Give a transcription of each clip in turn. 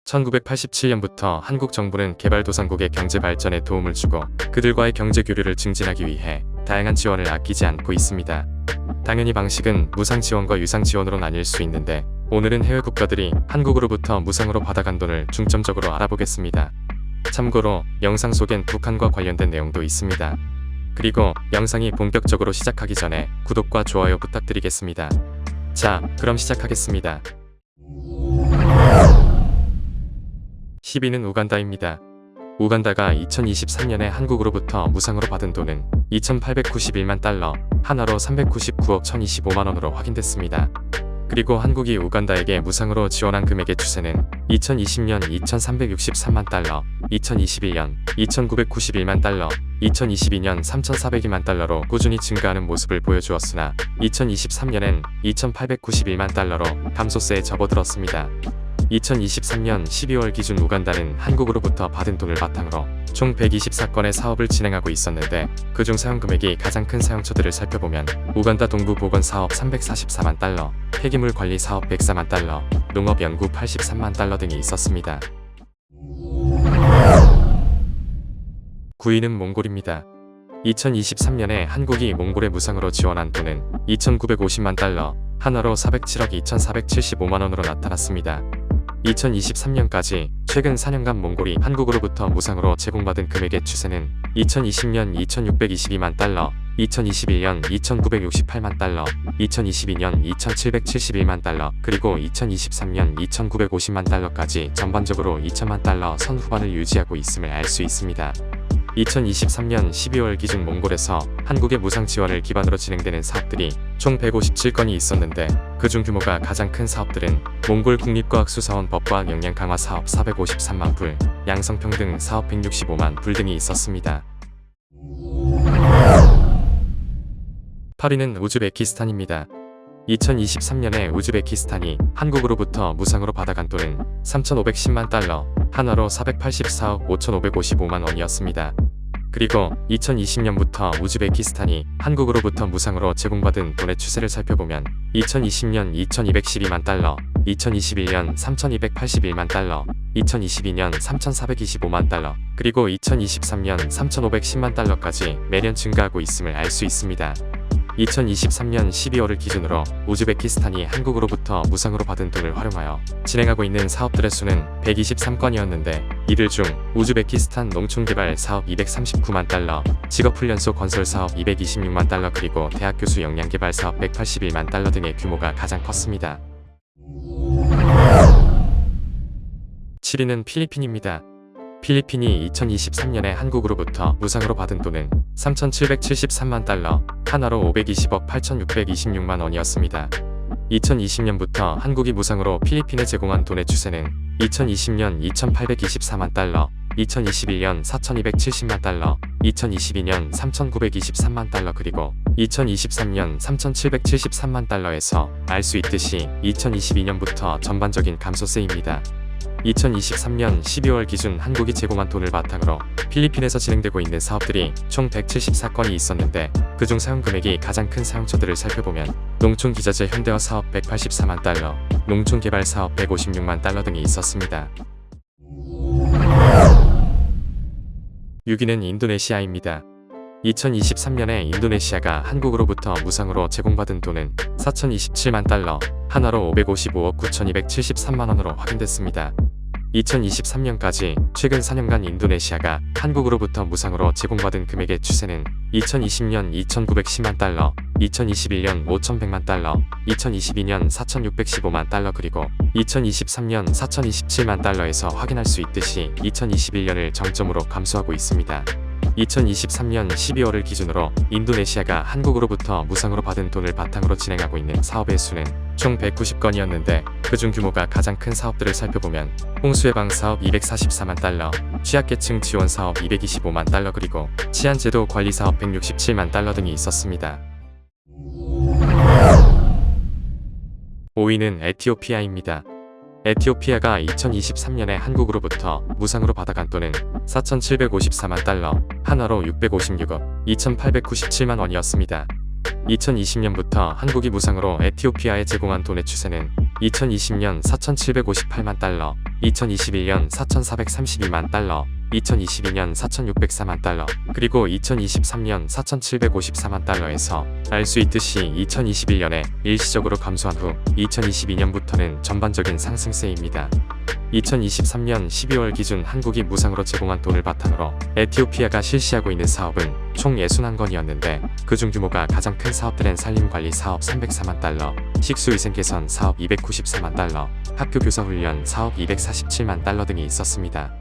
1987년부터 한국 정부는 개발도상국의 경제 발전에 도움을 주고 그들과의 경제 교류를 증진하기 위해 다양한 지원을 아끼지 않고 있습니다. 당연히 방식은 무상 지원과 유상 지원으로 나뉠 수 있는데 오늘은 해외 국가들이 한국으로부터 무상으로 받아간 돈을 중점적으로 알아보겠습니다. 참고로 영상 속엔 북한과 관련된 내용도 있습니다. 그리고 영상이 본격적으로 시작하기 전에 구독과 좋아요 부탁드리겠습니다. 자, 그럼 시작하겠습니다. 10위는 우간다입니다. 우간다가 2023년에 한국으로부터 무상으로 받은 돈은 2,891만 달러, 하나로 399억 1,025만원으로 확인됐습니다. 그리고 한국이 우간다에게 무상으로 지원한 금액의 추세는 2020년 2,363만 달러, 2021년 2,991만 달러, 2022년 3,402만 달러로 꾸준히 증가하는 모습을 보여주었으나 2023년엔 2,891만 달러로 감소세에 접어들었습니다. 2023년 12월 기준 우간다는 한국으로부터 받은 돈을 바탕으로 총 124건의 사업을 진행하고 있었는데 그중 사용금액이 가장 큰 사용처들을 살펴보면 우간다 동부 보건사업 344만 달러, 폐기물 관리 사업 104만 달러, 농업 연구 83만 달러 등이 있었습니다. 9위는 몽골입니다. 2023년에 한국이 몽골에 무상으로 지원한 돈은 2,950만 달러, 하나로 407억 2,475만원으로 나타났습니다. 2023년까지 최근 4년간 몽골이 한국으로부터 무상으로 제공받은 금액의 추세는 2020년 2,622만 달러, 2021년 2,968만 달러, 2022년 2,771만 달러, 그리고 2023년 2,950만 달러까지 전반적으로 2,000만 달러 선 후반을 유지하고 있음을 알 수 있습니다. 2023년 12월 기준 몽골에서 한국의 무상 지원을 기반으로 진행되는 사업들이 총 157건이 있었는데 그중 규모가 가장 큰 사업들은 몽골 국립과학수사원 법과학 역량 강화 사업 453만 불, 양성평등 사업 165만 불 등이 있었습니다. 8위는 우즈베키스탄입니다. 2023년에 우즈베키스탄이 한국으로부터 무상으로 받아간 돈은 3,510만 달러, 하나로 484억 5,555만 원이었습니다. 그리고 2020년부터 우즈베키스탄이 한국으로부터 무상으로 제공받은 돈의 추세를 살펴보면 2020년 2,212만 달러, 2021년 3,281만 달러, 2022년 3,425만 달러, 그리고 2023년 3,510만 달러까지 매년 증가하고 있음을 알 수 있습니다. 2023년 12월을 기준으로 우즈베키스탄이 한국으로부터 무상으로 받은 돈을 활용하여 진행하고 있는 사업들의 수는 123건이었는데 이들 중 우즈베키스탄 농촌개발 사업 239만 달러, 직업훈련소 건설 사업 226만 달러, 그리고 대학 교수 역량개발 사업 181만 달러 등의 규모가 가장 컸습니다. 7위는 필리핀입니다. 필리핀이 2023년에 한국으로부터 무상으로 받은 돈은 3,773만 달러, 하나로 520억 8,626만 원이었습니다. 2020년부터 한국이 무상으로 필리핀에 제공한 돈의 추세는 2020년 2,824만 달러, 2021년 4,270만 달러, 2022년 3,923만 달러, 그리고 2023년 3,773만 달러에서 알 수 있듯이 2022년부터 전반적인 감소세입니다. 2023년 12월 기준 한국이 제공한 돈을 바탕으로 필리핀에서 진행되고 있는 사업들이 총 174건이 있었는데 그중 사용금액이 가장 큰 사용처들을 살펴보면 농촌기자재 현대화 사업 184만 달러, 농촌개발 사업 156만 달러 등이 있었습니다. 6위는 인도네시아입니다. 2023년에 인도네시아가 한국으로부터 무상으로 제공받은 돈은 4,027만 달러, 하나로 555억 9,273만원으로 확인됐습니다. 2023년까지 최근 4년간 인도네시아가 한국으로부터 무상으로 제공받은 금액의 추세는 2020년 2,910만 달러, 2021년 5,100만 달러, 2022년 4,615만 달러, 그리고 2023년 4,027만 달러에서 확인할 수 있듯이 2021년을 정점으로 감소하고 있습니다. 2023년 12월을 기준으로 인도네시아가 한국으로부터 무상으로 받은 돈을 바탕으로 진행하고 있는 사업의 수는 총 190건이었는데 그중 규모가 가장 큰 사업들을 살펴보면 홍수예방 사업 244만 달러, 취약계층 지원 사업 225만 달러, 그리고 치안제도 관리 사업 167만 달러 등이 있었습니다. 5위는 에티오피아입니다. 에티오피아가 2023년에 한국으로부터 무상으로 받아간 돈은 4,754만 달러, 하나로 656억 2,897만 원이었습니다. 2020년부터 한국이 무상으로 에티오피아에 제공한 돈의 추세는 2020년 4,758만 달러, 2021년 4,432만 달러, 2022년 4,604만 달러, 그리고 2023년 4,754만 달러에서 알 수 있듯이 2021년에 일시적으로 감소한 후 2022년부터는 전반적인 상승세입니다. 2023년 12월 기준 한국이 무상으로 제공한 돈을 바탕으로 에티오피아가 실시하고 있는 사업은 총 61건이었는데 그중 규모가 가장 큰 사업들은 산림관리 사업 304만 달러, 식수위생 개선 사업 294만 달러, 학교 교사 훈련 사업 247만 달러 등이 있었습니다.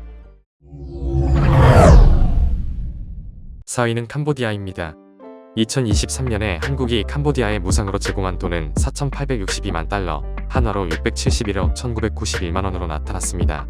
4위는 캄보디아입니다. 2023년에 한국이 캄보디아에 무상으로 제공한 돈은 4,862만 달러, 한화로 671억 1991만원으로 나타났습니다.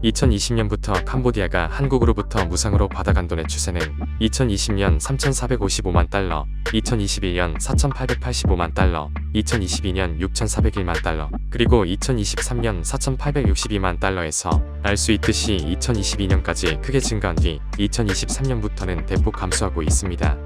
2020년부터 캄보디아가 한국으로부터 무상으로 받아간 돈의 추세는 2020년 3,455만 달러, 2021년 4,885만 달러, 2022년 6,401만 달러, 그리고 2023년 4,862만 달러에서 알 수 있듯이 2022년까지 크게 증가한 뒤 2023년부터는 대폭 감소하고 있습니다.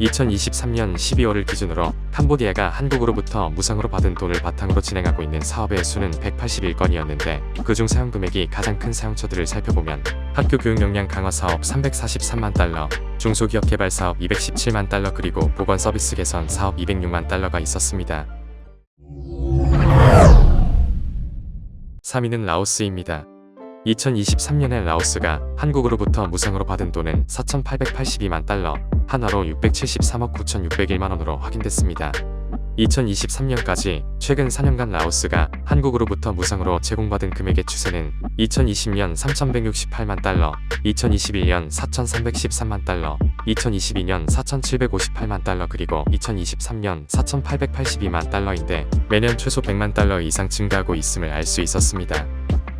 2023년 12월을 기준으로 캄보디아가 한국으로부터 무상으로 받은 돈을 바탕으로 진행하고 있는 사업의 수는 181건이었는데 그중 사용금액이 가장 큰 사용처들을 살펴보면 학교 교육 역량 강화 사업 343만 달러, 중소기업 개발 사업 217만 달러, 그리고 보건 서비스 개선 사업 206만 달러가 있었습니다. 3위는 라오스입니다. 2023년에 라오스가 한국으로부터 무상으로 받은 돈은 4,882만 달러, 한화로 673억 9,601만원으로 확인됐습니다. 2023년까지 최근 4년간 라오스가 한국으로부터 무상으로 제공받은 금액의 추세는 2020년 3,168만 달러, 2021년 4,313만 달러, 2022년 4,758만 달러, 그리고 2023년 4,882만 달러인데 매년 최소 100만 달러 이상 증가하고 있음을 알 수 있었습니다.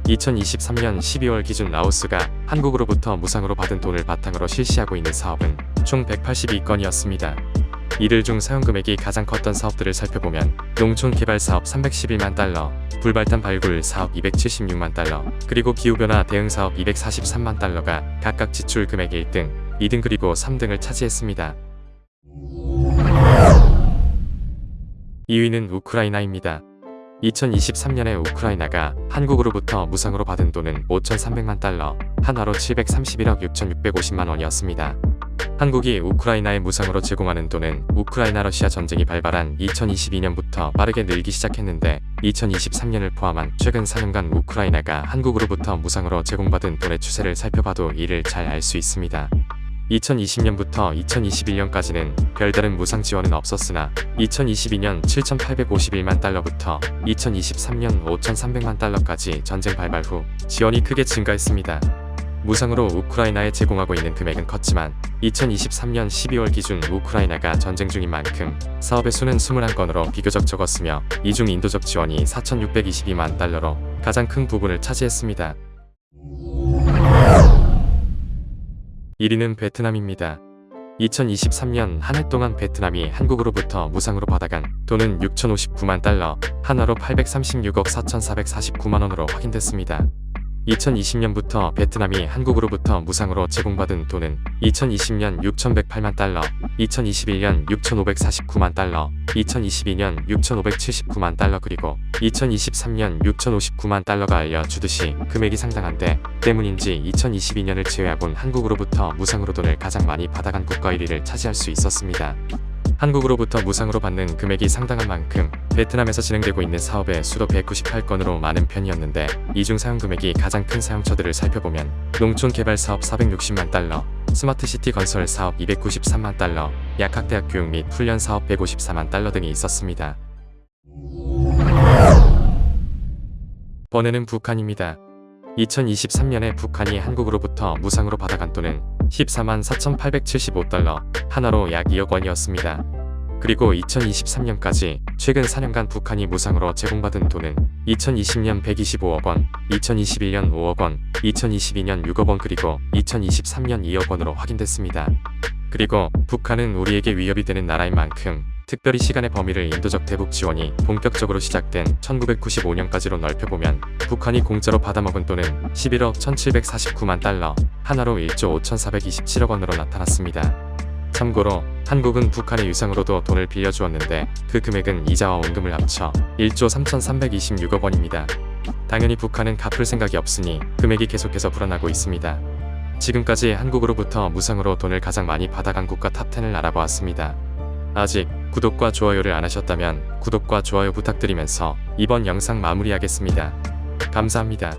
2023년 12월 기준 라오스가 한국으로부터 무상으로 받은 돈을 바탕으로 실시하고 있는 사업은 총 182건이었습니다. 이들 중 사용금액이 가장 컸던 사업들을 살펴보면 농촌 개발 사업 311만 달러, 불발탄 발굴 사업 276만 달러, 그리고 기후변화 대응 사업 243만 달러가 각각 지출 금액 1등, 2등 그리고 3등을 차지했습니다. 2위는 우크라이나입니다. 2023년에 우크라이나가 한국으로부터 무상으로 받은 돈은 5,300만 달러, 한화로 731억 6,650만 원이었습니다. 한국이 우크라이나에 무상으로 제공하는 돈은 우크라이나 러시아 전쟁이 발발한 2022년부터 빠르게 늘기 시작했는데 2023년을 포함한 최근 4년간 우크라이나가 한국으로부터 무상으로 제공받은 돈의 추세를 살펴봐도 이를 잘 알 수 있습니다. 2020년부터 2021년까지는 별다른 무상 지원은 없었으나 2022년 7,851만 달러부터 2023년 5,300만 달러까지 전쟁 발발 후 지원이 크게 증가했습니다. 무상으로 우크라이나에 제공하고 있는 금액은 컸지만 2023년 12월 기준 우크라이나가 전쟁 중인 만큼 사업의 수는 21건으로 비교적 적었으며 이 중 인도적 지원이 4,622만 달러로 가장 큰 부분을 차지했습니다. 1위는 베트남입니다. 2023년 한 해 동안 베트남이 한국으로부터 무상으로 받아간 돈은 6,059만 달러, 한화로 836억 4,449만원으로 확인됐습니다. 2020년부터 베트남이 한국으로부터 무상으로 제공받은 돈은 2020년 6,108만 달러, 2021년 6,549만 달러, 2022년 6,579만 달러, 그리고 2023년 6,059만 달러가 알려주듯이 금액이 상당한데 때문인지 2022년을 제외하곤 한국으로부터 무상으로 돈을 가장 많이 받아간 국가 1위를 차지할 수 있었습니다. 한국으로부터 무상으로 받는 금액이 상당한 만큼 베트남에서 진행되고 있는 사업의 수도 198건으로 많은 편이었는데 이 중 사용금액이 가장 큰 사용처들을 살펴보면 농촌 개발 사업 460만 달러, 스마트시티 건설 사업 293만 달러, 약학대학 교육 및 훈련 사업 154만 달러 등이 있었습니다. 번외는 북한입니다. 2023년에 북한이 한국으로부터 무상으로 받아간 돈은 14만 4,875달러, 한화로 약 2억 원이었습니다. 그리고 2023년까지 최근 4년간 북한이 무상으로 제공받은 돈은 2020년 125억 원, 2021년 5억 원, 2022년 6억 원, 그리고 2023년 2억 원으로 확인됐습니다. 그리고 북한은 우리에게 위협이 되는 나라인 만큼 특별히 시간의 범위를 인도적 대북 지원이 본격적으로 시작된 1995년까지로 넓혀보면 북한이 공짜로 받아먹은 돈은 11억 1,749만 달러, 한화로 1조 5,427억 원으로 나타났습니다. 참고로 한국은 북한의 유상으로도 돈을 빌려주었는데 그 금액은 이자와 원금을 합쳐 1조 3,326억 원입니다. 당연히 북한은 갚을 생각이 없으니 금액이 계속해서 불어나고 있습니다. 지금까지 한국으로부터 무상으로 돈을 가장 많이 받아간 국가 탑10을 알아보았습니다. 아직 구독과 좋아요를 안 하셨다면 구독과 좋아요 부탁드리면서 이번 영상 마무리하겠습니다. 감사합니다.